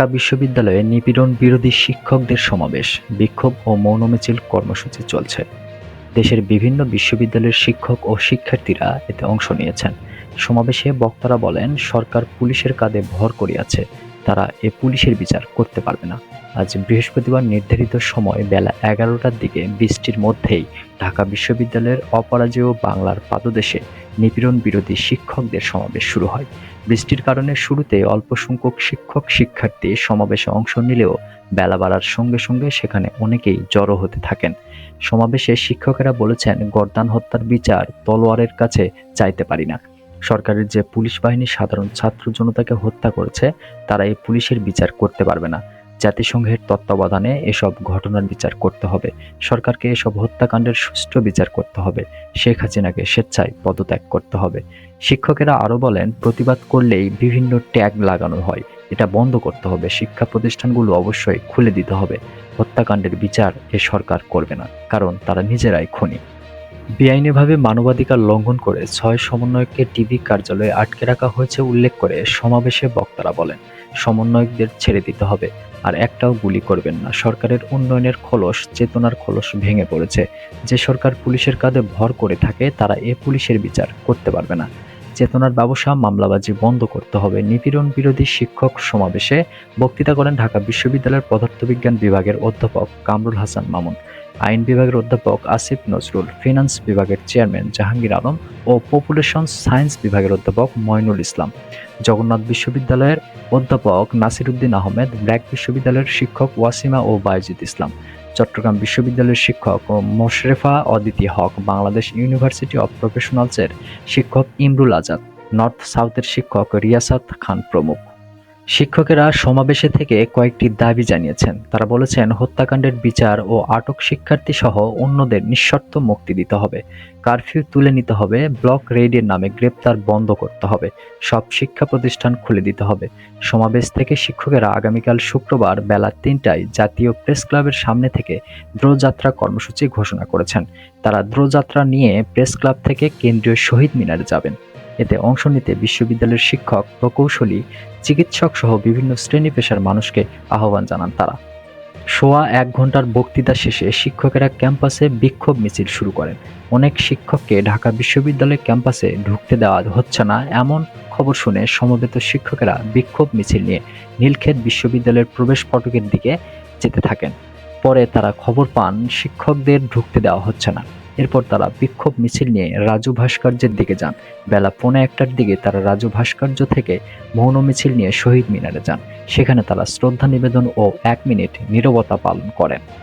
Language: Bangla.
ঢাকা বিশ্ববিদ্যালয়ে নিপীড়ন বিরোধী শিক্ষকদের সমাবেশ, বিক্ষোভ ও মৌন মিছিল কর্মসূচি চলছে। দেশের বিভিন্ন বিশ্ববিদ্যালয়ের শিক্ষক ও শিক্ষার্থীরা এতে অংশ নিয়েছেন। সমাবেশে বক্তারা বলেন, সরকার পুলিশের কাঁধে ভর করিয়াছে, তারা এ পুলিশের বিচার করতে পারবে না। আজ বৃহস্পতিবার নির্ধারিত সময় বেলা 11টার দিকে বৃষ্টির মধ্যেই ঢাকা বিশ্ববিদ্যালয়ের অপরাজেয় বাংলার পাদদেশে নিপীড়ন বিরোধী শিক্ষকদের সমাবেশ শুরু হয়। বৃষ্টির কারণে শুরুতে অল্প সংখ্যক শিক্ষক শিক্ষার্থী সমাবেশে অংশ নিলেও বেলা বাড়ার সঙ্গে সঙ্গে সেখানে অনেকেই জড়ো হতে থাকেন। সমাবেশে শিক্ষকেরা বলেছেন, গর্দান হত্যার বিচার তলোয়ারের কাছে চাইতে পারি না। সরকারের যে পুলিশ বাহিনী সাধারণ ছাত্র জনতাকে হত্যা করেছে, তারা এই পুলিশের বিচার করতে পারবে না। জাতিসংঘের তত্ত্বাবধানে এসব ঘটনার বিচার করতে হবে। সরকারকে এসব হত্যাকাণ্ডের সুষ্ঠু বিচার করতে হবে। শেখ হাসিনাকে স্বেচ্ছায় পদত্যাগ করতে হবে। শিক্ষকেরা আরও বলেন, প্রতিবাদ করলেই বিভিন্ন ট্যাগ লাগানো হয়, এটা বন্ধ করতে হবে। শিক্ষা প্রতিষ্ঠানগুলো অবশ্যই খুলে দিতে হবে। হত্যাকাণ্ডের বিচার এ সরকার করবে না, কারণ তারা নিজেরাই খুনি। বেআইনিভাবে মানবাধিকার লঙ্ঘন করে 6 সমন্বয়ককে ডিবি কার্যালয়ে আটকে রাখা হয়েছে উল্লেখ করে সমাবেশে বক্তারা বলেন, সমন্বয়কদের ছেড়ে দিতে হবে, আর একটাও গুলি করবেন না। সরকারের উন্নয়নের খোলস, চেতনার খোলস ভেঙে পড়েছে। যে সরকার পুলিশের কাঁধে ভর করে থাকে, তারা এ পুলিশের বিচার করতে পারবে না। চেতনার ব্যবসা, মামলাবাজি বন্ধ করতে হবে। নিপীড়ন বিরোধী শিক্ষক সমাবেশে বক্তৃতা করেন ঢাকা বিশ্ববিদ্যালয়ের পদার্থবিজ্ঞান বিভাগের অধ্যাপক কামরুল হাসান মামুন, আইন বিভাগের অধ্যাপক আসিফ নজরুল, ফিন্যান্স বিভাগের চেয়ারম্যান জাহাঙ্গীর আলম ও পপুলেশন সায়েন্স বিভাগের অধ্যাপক মঈনুল ইসলাম। জগন্নাথ বিশ্ববিদ্যালয়ের অধ্যাপক নাসির উদ্দিন আহমেদ, ব্র্যাক বিশ্ববিদ্যালয়ের শিক্ষক ওয়াসিমা ও বায়েজিদ ইসলাম, চট্টগ্রাম বিশ্ববিদ্যালয়ের শিক্ষক মোশরেফা অদিতি হক, বাংলাদেশ ইউনিভার্সিটি অব প্রফেশনালসের শিক্ষক ইমরুল আজাদ, নর্থ সাউথের শিক্ষক রিয়াসাত খান প্রমুখ। শিক্ষকেরা সমাবেশে থেকে কয়েকটি দাবি জানিয়েছেন। তারা বলেছেন, হত্যাকাণ্ডের বিচার ও আটক শিক্ষার্থী সহ অন্যদের নিঃশর্ত মুক্তি দিতে হবে। কারফিউ তুলে নিতে হবে। ব্লক রেইডের নামে গ্রেপ্তার বন্ধ করতে হবে। সব শিক্ষা প্রতিষ্ঠান খুলে দিতে হবে। সমাবেশ থেকে শিক্ষকেরা আগামীকাল শুক্রবার বেলা 3টায় জাতীয় প্রেস ক্লাবের সামনে থেকে দ্রোযাত্রা কর্মসূচি ঘোষণা করেছেন। তারা দ্রোযাত্রা নিয়ে প্রেস ক্লাব থেকে কেন্দ্রীয় শহীদ মিনারে যাবেন। এতে অংশ নিতে বিশ্ববিদ্যালয়ের শিক্ষক, প্রকৌশলী, চিকিৎসক সহ বিভিন্ন শ্রেণী পেশার মানুষকে আহ্বান জানান তারা। সোয়া 1 ঘন্টার বক্তৃতা শেষে শিক্ষকেরা ক্যাম্পাসে বিক্ষোভ মিছিল শুরু করেন। অনেক শিক্ষককে ঢাকা বিশ্ববিদ্যালয় ক্যাম্পাসে ঢুকতে দেওয়া হচ্ছে না, এমন খবর শুনে সমবেত শিক্ষকেরা বিক্ষোভ মিছিল নিয়ে নীলক্ষেত বিশ্ববিদ্যালয়ের প্রবেশ ফটকের দিকে যেতে থাকেন। পরে তারা খবর পান শিক্ষকদের ঢুকতে দেওয়া হচ্ছে না। এরপর তারা বিক্ষোভ মিছিল নিয়ে রাজু ভাস্কর্যের দিকে যান। বেলা 1:45টার দিকে তারা রাজু ভাস্কর্য থেকে মৌন মিছিল নিয়ে শহীদ মিনারে যান। সেখানে তারা শ্রদ্ধা নিবেদন ও 1 মিনিট নীরবতা পালন করেন।